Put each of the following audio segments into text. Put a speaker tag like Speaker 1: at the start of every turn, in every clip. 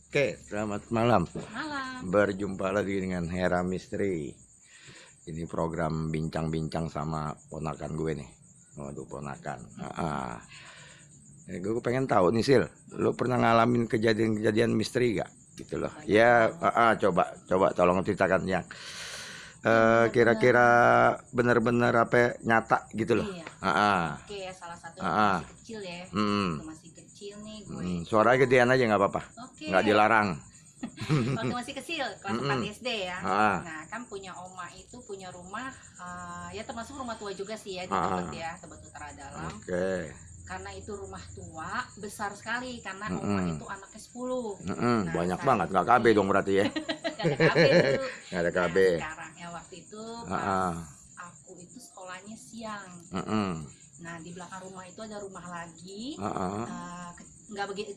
Speaker 1: Oke, selamat malam.
Speaker 2: Malam.
Speaker 1: Berjumpa lagi dengan Hera Misteri. Ini program bincang-bincang sama ponakan gue nih. Waduh, ponakan. Gue pengen tahu nih, Sil. Lo pernah ngalamin kejadian-kejadian misteri gak? Gitu loh. Ya, coba tolong ceritakan yang kira-kira benar-benar apa nyata gitu loh.
Speaker 2: Iya. Oke, salah satu masih kecil ya. Waktu masih kecil nih gue.
Speaker 1: Suaranya gedean aja nggak apa-apa.
Speaker 2: Oke.
Speaker 1: Nggak dilarang.
Speaker 2: Waktu masih kecil, kelas 4 SD ya. Nah, kan punya oma itu punya rumah, ya termasuk rumah tua juga sih ya di Tebet ya, Tebet Utara Dalam.
Speaker 1: Oke.
Speaker 2: Karena itu rumah tua, besar sekali karena oma itu anaknya 10.
Speaker 1: Nah, banyak banget, nggak KB dong berarti ya.
Speaker 2: Nggak ada KB dulu.
Speaker 1: Nggak ada KB.
Speaker 2: Nah, sekarang ya waktu itu pas aku itu sekolahnya siang. Nah, di belakang rumah itu ada rumah lagi. Nggak begitu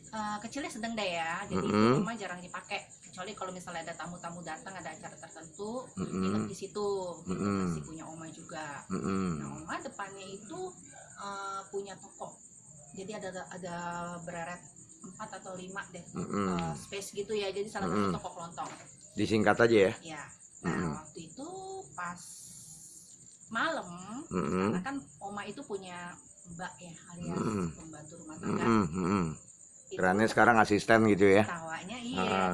Speaker 2: kecilnya sedang deh ya. Jadi itu rumah jarang dipakai. Kecuali kalau misalnya ada tamu-tamu datang, ada acara tertentu, nginep di situ. Gitu. Masih punya oma juga. Nah, oma depannya itu punya toko. Jadi ada bereret 4 atau 5 deh space gitu ya. Jadi salah satu toko kelontong.
Speaker 1: Disingkat aja ya.
Speaker 2: Ya. Nah, waktu itu pas malam, karena kan oma itu punya mbak ya, alias pembantu rumah tangga.
Speaker 1: Kerennya sekarang asisten gitu ya.
Speaker 2: Ketawanya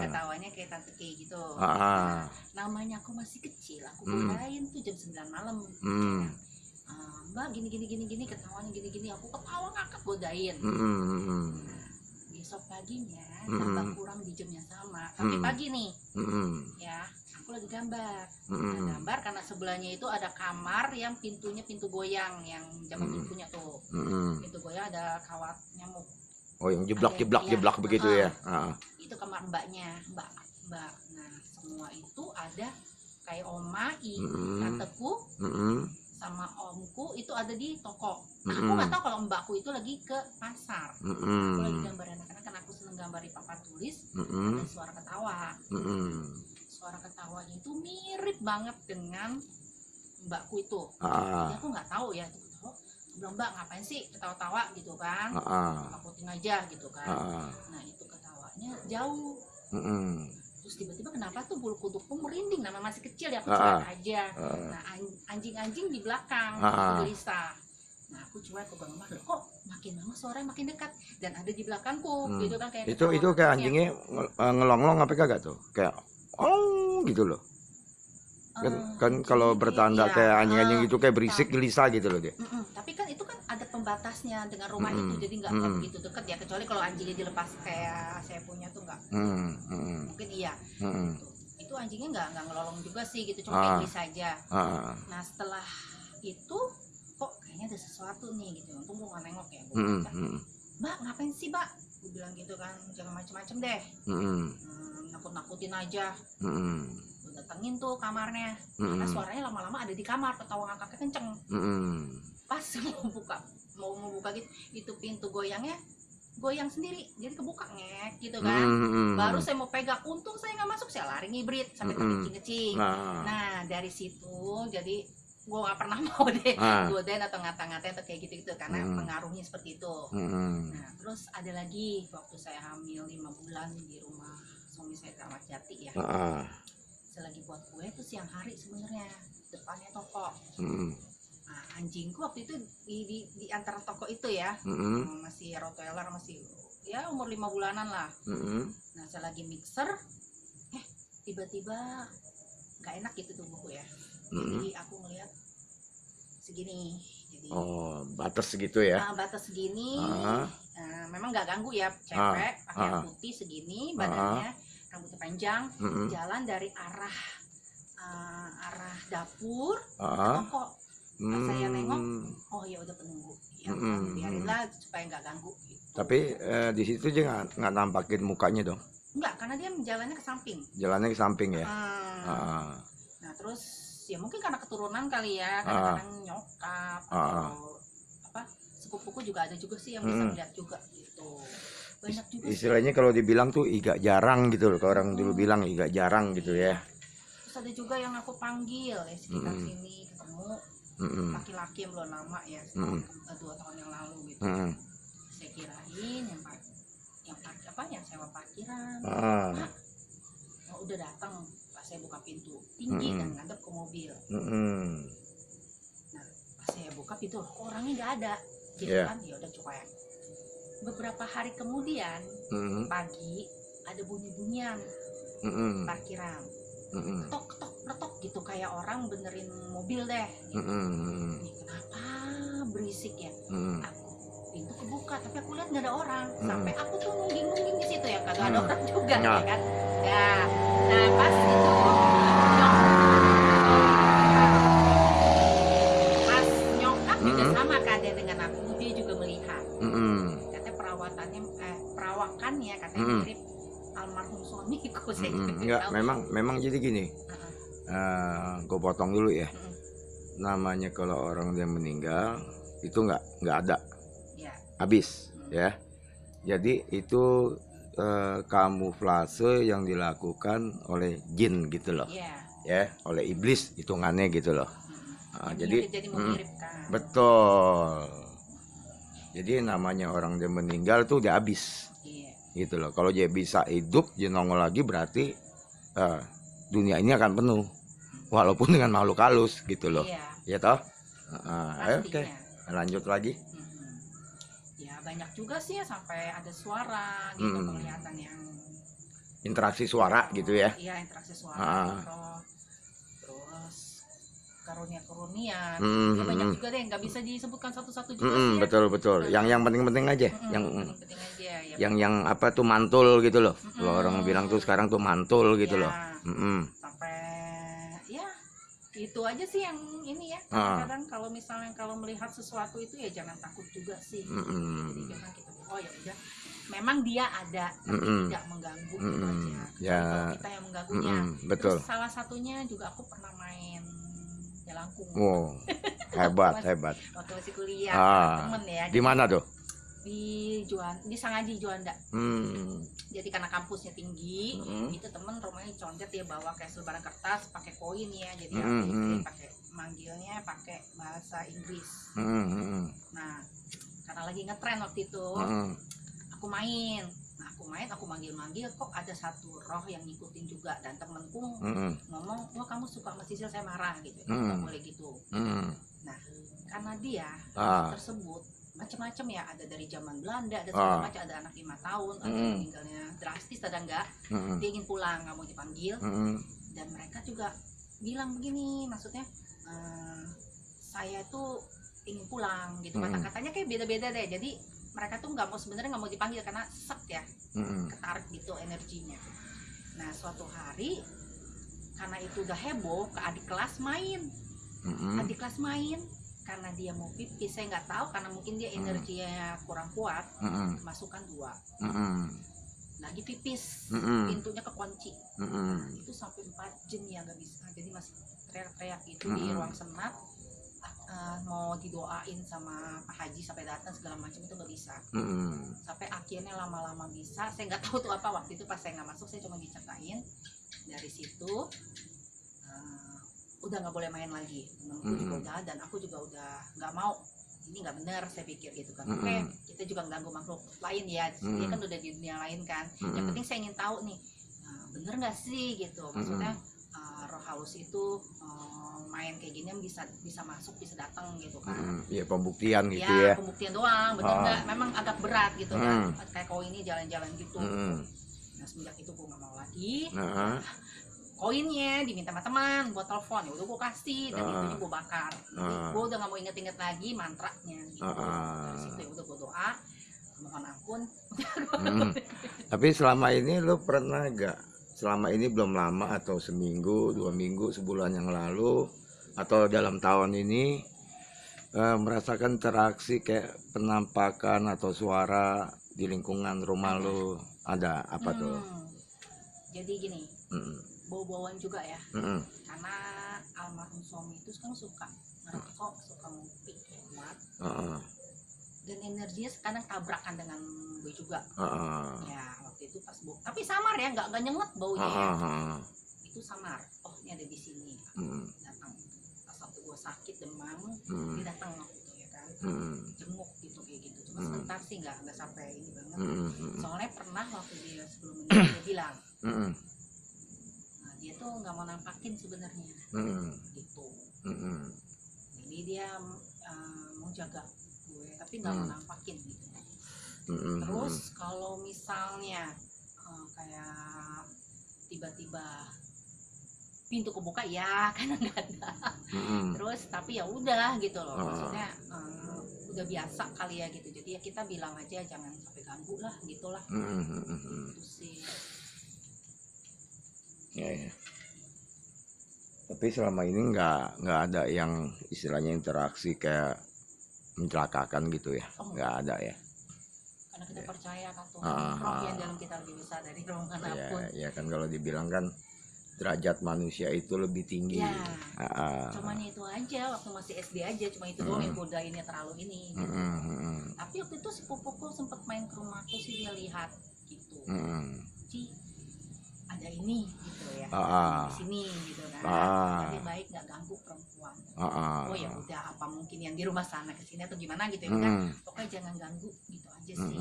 Speaker 2: ketawanya kayak tante Kay gitu. Nah, namanya aku masih kecil, aku godain tuh jam 9 malam. Mbak gini ketawanya gini aku ketawa ngakak godain. Besok paginya tambah kurang di jam yang sama, tapi pagi nih. Ya, aku lagi gambar. Gambar karena sebelahnya itu ada kamar yang pintunya pintu goyang yang zaman dulu punya tuh. Pintu goyang ada kawat nyamuk.
Speaker 1: Oh, yang jeblak begitu ya.
Speaker 2: Itu kamar mbaknya, mbak. Nah, semua itu ada kayak oma, tanteku, sama omku itu ada di toko. Nah, aku nggak tahu kalau mbakku itu lagi ke pasar. Aku lagi gambar anak-anak, kan aku seneng gambar di papan tulis. Ada suara ketawa. Suara ketawanya itu mirip banget dengan mbakku itu. Jadi aku nggak tahu ya itu ketawa. Bilang, Mbak ngapain sih ketawa-tawa gitu kan? Takutin aja gitu kan. Nah, itu ketawanya jauh. Terus tiba-tiba kenapa tuh bulu kudukku merinding, nama masih kecil ya, aku cuek aja. Nah, anjing-anjing di belakang gelisah. Nah, aku cuek, aku bangun, kok makin lama suaranya makin dekat dan ada di belakangku gitu kan, kayak
Speaker 1: itu kayak anjingnya ngelonglong apa kagak tuh, kayak oh gitu loh. Kan kalau bertanda kayak anjing-anjing itu kayak berisik gelisah gitu loh dia.
Speaker 2: Tapi kan itu kan ada pembatasnya dengan rumah itu, jadi nggak begitu dekat ya, kecuali kalau anjingnya dilepas kayak saya punya tuh nggak. Mungkin iya. Itu anjingnya nggak ngelolong juga sih gitu, cuma kayak gelisah aja. Nah, setelah itu kok kayaknya ada sesuatu nih gitu, untung gue nggak nengok ya, gue baca. Mbak ngapain sih mbak, gue bilang gitu kan, jangan macem-macem deh. Nakut-nakutin aja. Gue datengin tuh kamarnya, karena suaranya lama-lama ada di kamar, ketawa ngakaknya kenceng. Pas mau buka gitu, itu pintu goyangnya goyang sendiri, jadi kebuka ngek gitu kan. Baru saya mau pegang, untung saya nggak masuk, saya lari ngibrit sampai kecing-kecing. Nah, dari situ jadi gue nggak pernah mau deh godain atau ngata-ngatain atau kayak gitu karena pengaruhnya seperti itu. Nah, terus ada lagi waktu saya hamil 5 bulan di rumah suami saya di Ramat Jati ya. Saya lagi buat kue itu siang hari sebenarnya, depannya toko. Nah, anjingku waktu itu di antara toko itu ya, masih Rottweiler, masih ya umur 5 bulanan lah. Nah, saya lagi mixer, tiba-tiba nggak enak gitu tubuhku ya. Jadi aku ngeliat segini. Jadi,
Speaker 1: batas segitu ya.
Speaker 2: Batas segini. Memang nggak ganggu ya, cewek pakai putih segini, badannya rambutnya panjang, jalan dari arah dapur ke toko. Pas saya nengok, oh ya udah penunggu, ya biarinlah supaya nggak ganggu gitu.
Speaker 1: Tapi di situ dia nggak nampakin mukanya dong.
Speaker 2: Enggak, karena dia jalannya ke samping.
Speaker 1: Jalannya ke samping ya.
Speaker 2: Nah, terus ya mungkin karena keturunan kali ya, kadang-kadang nyokap atau apa, sepupuku juga ada juga sih yang bisa melihat juga gitu. Banyak juga
Speaker 1: istilahnya kalau dibilang tuh iga jarang gitu loh, kalau orang dulu bilang iga jarang gitu ya.
Speaker 2: Terus ada juga yang aku panggil ya sekitar sini, ketemu laki-laki yang belum lama ya, 2 tahun yang lalu gitu. Saya kirain yang apa ya, sewa parkiran.
Speaker 1: Ah.
Speaker 2: Pak, udah datang. Pas saya buka pintu tinggi dan ngadep ke mobil. Nah, pas saya buka pintu, orangnya nggak ada, gitu kan? Ya udah cuek. Beberapa hari kemudian pagi ada bunyi-bunyian parkiran, ketok ketok ketok gitu kayak orang benerin mobil deh. Gitu. Ini kenapa berisik ya? Aku pintu kebuka tapi aku lihat nggak ada orang. Sampai aku tuh nungging di situ ya, kagak ada orang juga ya kan? Ya, nah pas itu pas nyokap juga sama keadaan dengan aku, dia juga melihat. Katanya perawakannya katanya mirip almarhum suamiku. Saya
Speaker 1: Enggak,
Speaker 2: tahu.
Speaker 1: memang jadi gini. Gue potong dulu ya. Namanya kalau orang dia meninggal itu nggak ada,
Speaker 2: Ya.
Speaker 1: habis ya. Jadi itu kamuflase yang dilakukan oleh jin gitu loh, ya, oleh iblis hitungannya gitu loh. Jadi
Speaker 2: Mengirimkan.
Speaker 1: betul. Jadi namanya orang dia meninggal tuh dia habis, gitu loh. Kalau dia bisa hidup, dia nongol lagi berarti dunia ini akan penuh, walaupun dengan makhluk halus gitu loh, ya toh. Oke, lanjut lagi.
Speaker 2: Ya banyak juga sih ya, sampai ada suara gitu, penglihatan yang
Speaker 1: interaksi suara gitu ya.
Speaker 2: Iya, interaksi suara, terus karunia-karunian. Ya banyak juga deh, nggak bisa disebutkan satu-satu juga sih ya.
Speaker 1: Betul. Yang penting-penting aja,
Speaker 2: penting aja ya.
Speaker 1: yang apa tuh mantul gitu loh. Kalau orang bilang tuh sekarang tuh mantul gitu loh.
Speaker 2: Sampai ya itu aja sih yang ini ya. Kadang-kadang kalau melihat sesuatu itu ya jangan takut juga sih. Jadi jangan kita oh ya udah, memang dia ada tapi tidak mengganggu gitu aja.
Speaker 1: Ya.
Speaker 2: Kalau kita yang mengganggunya.
Speaker 1: Betul.
Speaker 2: Terus salah satunya juga aku pernah main jelangkung.
Speaker 1: Wow, hebat.
Speaker 2: Waktu masih kuliah, temen ya.
Speaker 1: Di mana tuh?
Speaker 2: Di Sangaji Juanda. Jadi karena kampusnya tinggi, itu temen rumahnya condet, dia bawa kayak selebaran kertas pakai koin ya. Jadi aku pakai manggilnya pakai bahasa Inggris. Nah, karena lagi ngetren waktu itu, aku main. Aku manggil kok ada satu roh yang ngikutin juga, dan temenku ngomong, wah kamu suka sama Sisil, saya marah gitu, nggak boleh gitu. Nah, karena dia tersebut macam-macam ya, ada dari zaman Belanda, ada segala macam, ada anak 5 tahun, ada yang meninggalnya drastis, ada enggak, dia ingin pulang, nggak mau dipanggil, dan mereka juga bilang begini, maksudnya saya tuh ingin pulang gitu, kata-katanya kayak beda-beda deh. Jadi mereka tuh sebenarnya nggak mau dipanggil karena sek ya, ketarik gitu energinya. Nah suatu hari karena itu udah heboh, ke adik kelas main, karena dia mau pipis, saya nggak tahu, karena mungkin dia energinya kurang kuat, masukkan 2, lagi pipis, pintunya kekunci, itu sampai 4 jam ya nggak bisa, jadi masih teriak-teriak itu di ruang senat. Mau didoain sama Pak Haji sampai datang segala macam itu nggak bisa, sampai akhirnya lama-lama bisa. Saya nggak tahu tuh apa, waktu itu pas saya nggak masuk, saya cuma diceritain. Dari situ udah nggak boleh main lagi, temanku juga udah, dan aku juga udah nggak mau, ini nggak benar saya pikir gitu kan. Oke, kita juga ganggu makhluk lain ya, dia kan udah di dunia lain kan, yang penting saya ingin tahu nih, bener nggak sih gitu, maksudnya roh halus itu main kayak gini bisa masuk, bisa datang gitu kan.
Speaker 1: Ya pembuktian gitu ya.
Speaker 2: Pembuktian doang, bener nggak? Memang agak berat gitu kan, kayak kau ini jalan-jalan gitu. Nah semenjak itu gue nggak mau lagi. Koinnya diminta sama teman buat telepon, ya udah gue kasih, dan itunya gue bakar. Jadi gue udah nggak mau inget-inget lagi mantranya gitu. Dari situ ya udah gue doa, mohon ampun.
Speaker 1: Tapi selama ini lo pernah gak, selama ini belum lama atau seminggu, 2 minggu, sebulan yang lalu, atau dalam tahun ini merasakan interaksi kayak penampakan atau suara di lingkungan rumah lo, ada apa tuh?
Speaker 2: Jadi gini, bau-bauan juga ya, karena almarhum suami itu kan suka ngerokok, suka ngopi kuat, dan energinya kadang tabrakan dengan gue juga. Ya waktu itu pas bau, tapi samar ya, nggak nyengat baunya ya. Itu samar, oh ini ada di sini, datang pas waktu gue sakit demam, dia datang waktu itu ya kan. jenguk gitu kayak gitu. Cuma sebentar sih, nggak sampai ini banget. Soalnya pernah waktu dia sebelum meninggal dia bilang, nah, dia tuh nggak mau nampakin sebenarnya, gitu. Jadi dia mau jaga gue, tapi nggak mau nampakin gitu. Terus kalau misalnya kayak tiba-tiba pintu kebuka ya karena nggak ada. Terus tapi ya udah gitu loh, maksudnya udah biasa kali ya gitu. Jadi ya kita bilang aja jangan sampai ganggu lah gitulah. Itu sih.
Speaker 1: Ya. Tapi selama ini nggak ada yang istilahnya interaksi kayak mencelakakan gitu ya, nggak ada ya.
Speaker 2: Karena kita percaya kan Tuhan roh yang dalam kita lebih besar dari roh manapun.
Speaker 1: Ya kan kalau dibilang kan derajat manusia itu lebih tinggi.
Speaker 2: Ya, cuman itu aja waktu masih SD aja, cuma itu doang yang godainnya terlalu ini. Tapi waktu itu si pupuku sempat main ke rumahku sih, dia lihat gitu. Ci, ada ini gitu ya, di sini gitu kan. Lebih baik nggak ganggu perempuan. Oh ya udah, apa mungkin yang di rumah sana ke sini atau gimana gitu ya udah. Pokoknya jangan ganggu gitu aja sih.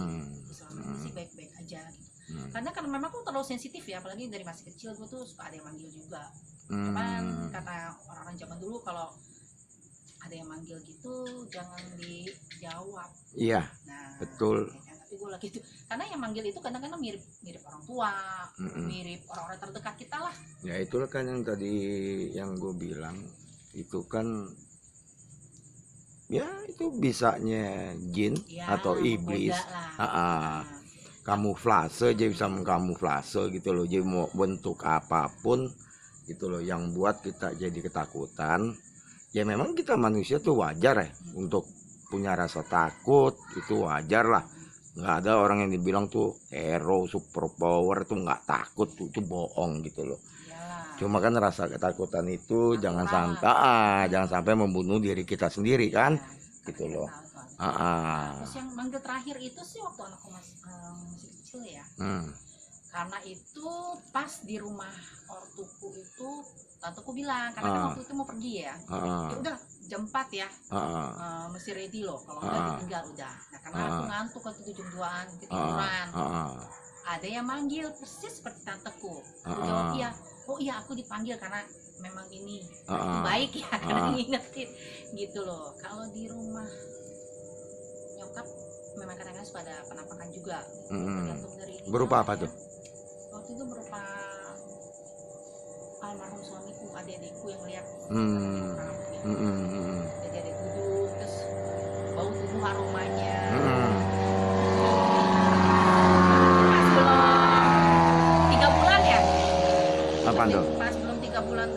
Speaker 2: Selama ini sih baik-baik aja gitu. Karena memang aku terlalu sensitif ya, apalagi dari masih kecil gue tuh suka ada yang manggil juga. Cuman kata orang-orang zaman dulu kalau ada yang manggil gitu jangan dijawab.
Speaker 1: Iya.
Speaker 2: Nah,
Speaker 1: betul.
Speaker 2: Ya, tapi gue lagi itu karena yang manggil itu kadang-kadang mirip orang tua, mirip orang-orang terdekat kita lah.
Speaker 1: Ya itulah kan yang tadi yang gue bilang itu kan ya itu bisanya jin
Speaker 2: Ya,
Speaker 1: atau iblis. Kamuflase, jadi bisa mengkamuflase gitu loh. Jadi mau bentuk apapun gitu loh yang buat kita jadi ketakutan. Ya memang kita manusia tuh wajar ya untuk punya rasa takut, itu wajar lah. Nggak ada orang yang dibilang tuh hero super power tuh nggak takut tuh, itu bohong gitu loh.
Speaker 2: Iyalah.
Speaker 1: Cuma kan rasa ketakutan itu jangan sampai membunuh diri kita sendiri kan, gitu loh.
Speaker 2: Terus yang manggil terakhir itu sih waktu anakku masih kecil ya. Karena itu pas di rumah ortuku itu tanteku bilang, karena kan waktu itu mau pergi ya. Ya udah jam 4 ya. Mesti ready loh, kalau enggak ditinggal udah. Nah, karena aku ngantuk waktu itu jam 2-an ketiduran. Ada yang manggil persis seperti tanteku. Aku jawab iya. Oh iya, aku dipanggil karena memang ini itu baik ya, karena ngingetin gitu loh. Kalau di rumah nyokap memang kadang-kadang suka ada penampakan juga. Tergantung dari ini.
Speaker 1: Berupa apa tuh?
Speaker 2: Waktu itu berupa almarhum suamiku, adik-adikku yang lihat adik-adik duduk, terus bau tubuh aromanya. Pas belum 3 bulan ya?
Speaker 1: Apa tuh?
Speaker 2: Pas belum 3 bulan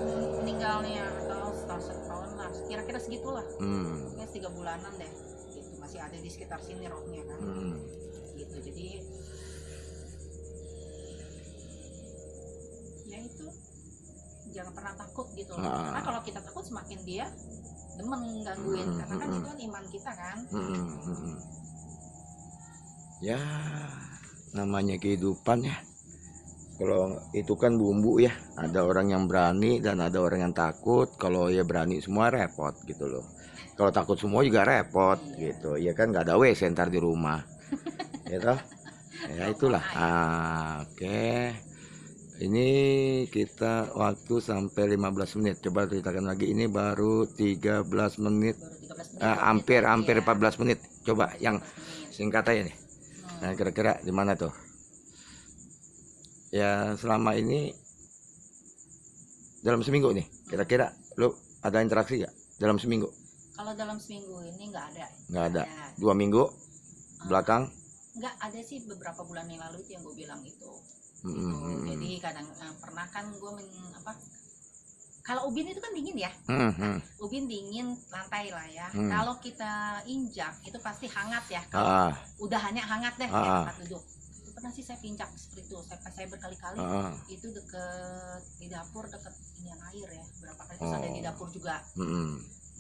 Speaker 2: meninggalnya atau setahun lah, kira-kira segitulah. Mungkin 3 bulanan deh. Gitu, masih ada di sekitar sini rohnya kan. Gitu, jadi ya itu jangan pernah takut gitu loh. Karena kalau kita takut semakin dia demen gangguin, karena kan itu kan iman kita kan.
Speaker 1: Ya namanya kehidupan ya, kalau itu kan bumbu ya, ada orang yang berani dan ada orang yang takut. Kalau ya berani semua repot gitu loh, kalau takut semua juga repot gitu ya kan, nggak ada WC ntar di rumah gitu ya. Itulah. Oke. Ini kita waktu sampai 15 menit. Coba ceritakan lagi, ini baru 13 menit. Hampir 14 menit. Coba yang singkat aja nih. Nah, kira-kira di mana tuh? Ya, selama ini dalam seminggu nih, kira-kira lu ada interaksi gak dalam seminggu?
Speaker 2: Kalau dalam seminggu ini nggak ada.
Speaker 1: Nggak ada. 2 minggu belakang?
Speaker 2: Nggak ada sih, beberapa bulan yang lalu itu yang gue bilang itu. Jadi kadang pernah kan gue kalau ubin itu kan dingin ya. Ubin dingin lantai lah ya. Kalau kita injak itu pasti hangat ya. Udahannya hangat deh tempat duduk. Itu pernah sih saya pinjak seperti itu. Saya berkali-kali itu deket di dapur, deket inian air ya. Berapa kali terus ada di dapur juga.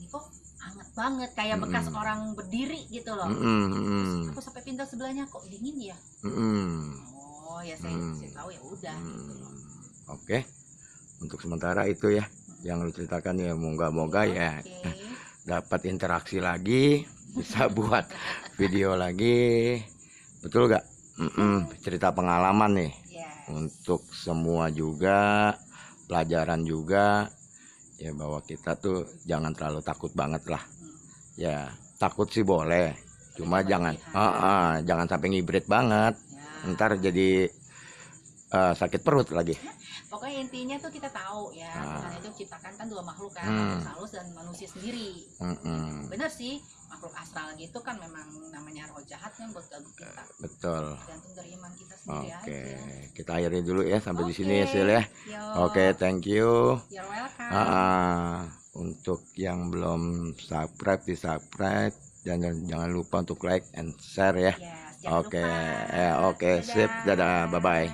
Speaker 2: Ini kok hangat banget kayak bekas orang berdiri gitu loh. Terus aku sampai pindah sebelahnya, kok dingin ya. Oh ya, saya tahu ya udah gitu loh.
Speaker 1: Oke. Untuk sementara itu ya yang lu ceritakan ya, moga-moga ya dapat interaksi lagi bisa buat video lagi, betul gak? Cerita pengalaman nih
Speaker 2: Yes.
Speaker 1: untuk semua juga, pelajaran juga ya, bahwa kita tuh jangan terlalu takut banget lah ya. Takut sih boleh, cuma jangan jangan sampai ngibrit banget,
Speaker 2: Ya.
Speaker 1: ntar jadi sakit perut lagi.
Speaker 2: Pokoknya intinya tuh kita tahu ya, Tuhan itu menciptakan kan dua makhluk kan, makhluk halus dan manusia sendiri. Bener sih, makhluk astral gitu kan memang namanya roh jahat yang buat ganggu kita.
Speaker 1: Betul.
Speaker 2: Tergantung dari iman kita sendiri
Speaker 1: Oke,
Speaker 2: aja.
Speaker 1: kita akhiri dulu ya sampai di sini ya
Speaker 2: Oke.
Speaker 1: Sil ya.
Speaker 2: Yo.
Speaker 1: Oke, thank you.
Speaker 2: You're welcome.
Speaker 1: Untuk yang belum subscribe, di subscribe, dan jangan lupa untuk like and share ya.
Speaker 2: Yes, jangan
Speaker 1: Oke,
Speaker 2: lupa.
Speaker 1: oke, sip, dadah, bye bye.